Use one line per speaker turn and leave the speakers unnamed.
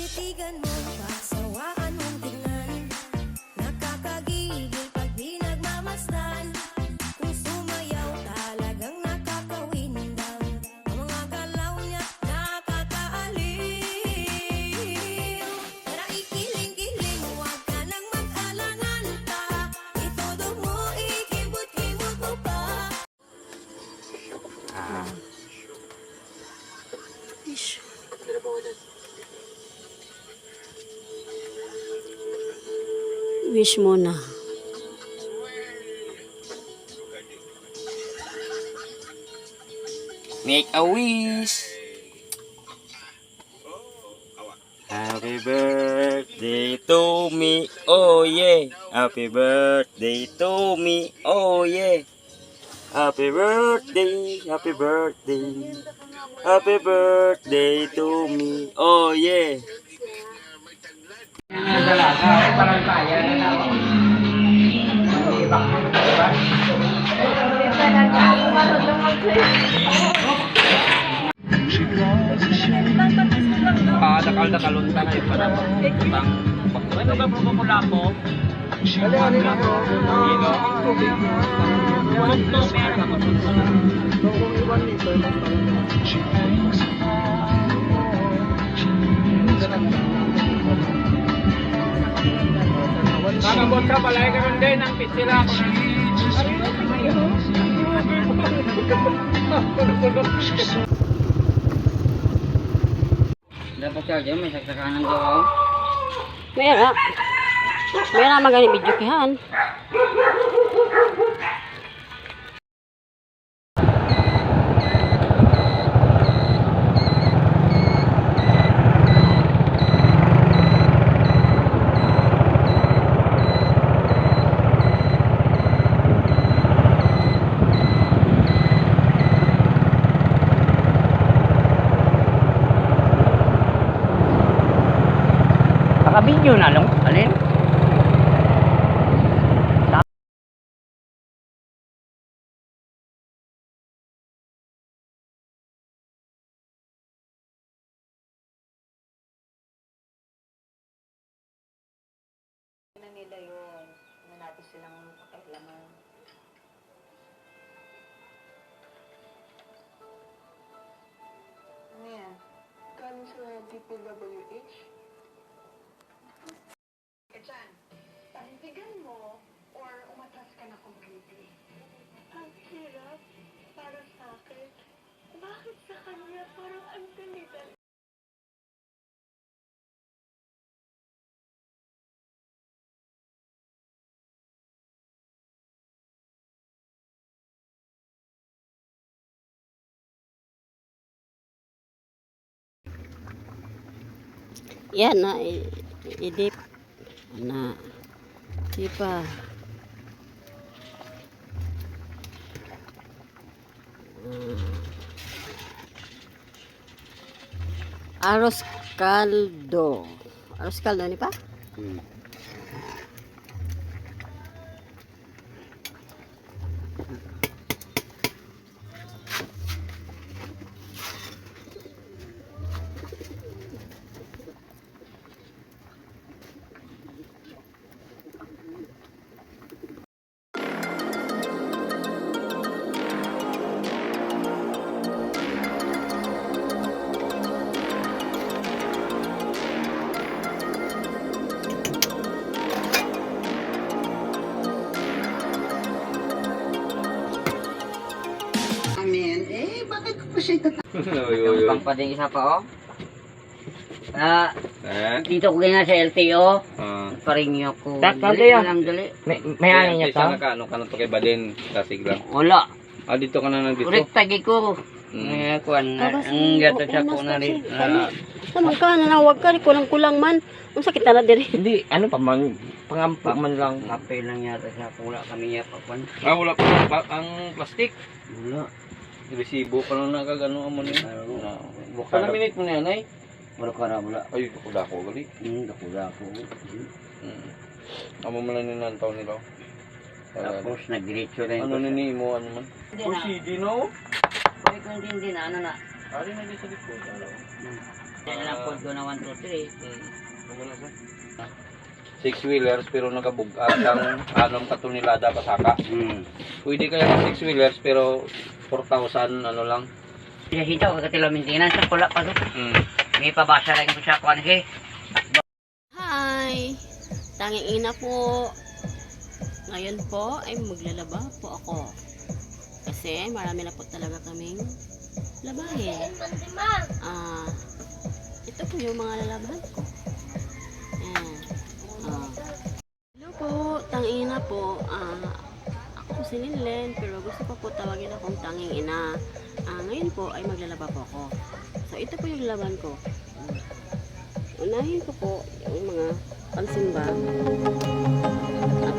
Titigan mo, pagsawaan mong tingnan. Nakakagigil pag di nagmamasdan. Kung sumayaw talagang nakakawindang. Ang mga galaw niya nakakaaliw. Tara ikiling-kiling, huwag ka nang mag-alangan pa. Itodo mo, ikibot-kibot mo pa. Ish. Wish mo na.
Make a wish. Happy birthday to me, oh yeah. Happy birthday to me, oh yeah. Happy birthday, happy birthday. Happy birthday to me, oh yeah. Dakal-dakalunta na yung parang ano ba pumula po? Ano po? Tubig mo. Nakabot ka pala, karoon din ang pitsila ko. Dapat ka dyan, may saksakanan daw.
Mera. Mera magani video kihan.
Naka-video na lang, alin?
Nila yun. Na natin silang pakailaman. Ano yan?
Galing sa DPWH. Diyan, panindigan mo or umatras ka na completely. Ang hirap para sa akin. Bakit sa kanya parang ang ganito?
Yan na idip na sipa. Arroz caldo. Arroz caldo ni pa?
Pang pa din isa pa oh. Dito ko ganyan sa LTO. Paring niyo ko. Dali lang dali.
May ano niya to?
Ano ka to kay Baden tasig lang.
Wala.
Dito ka na nandito.
Ulit tagi ko. Kuan ang gato sa ko na rin.
Naman ka na wag ka kulang-kulang man. Ang sakit na diri.
Hindi, ano pa man, pangampo man lang.
Kape lang yata sa pula kami ya pa kuan.
Wala pa ang plastic.
Wala.
Resibo pa lang nakagano mo ni.
Bukan
Ano minute mo na yan ay?
wala ka na wala.
Ay, kuda ko gali.
Dako.
Amo man ni nantaw nila.
Tapos nagdiretso rin.
Ano ni mo ano man?
Hindi na.
no?
Pwede ko hindi na ano na.
Ari na di sa likod.
Yan lang po doon na 1, 2,
6-wheelers pero nakabugat ng 6 katonelada pasaka.
3.
Pwede kaya ng 6-wheelers pero 4,000 ano lang.
Siya hitaw, kakatila maintenance sa pula pa doon. May pabasa lang ko siya kuhan siya.
Hi! Tanging ina po. Ngayon po ay maglalaba po ako. Kasi marami na po talaga kaming labahin. Ito po yung mga lalabahan ko. Ayan. Hello po, tanging ina po. Ako po si Linlen, pero gusto ko po tawagin akong tanging ina. Ngayon po ay maglalaba po ako. So ito po yung laban ko. Unahin ko po yung mga pansimba. At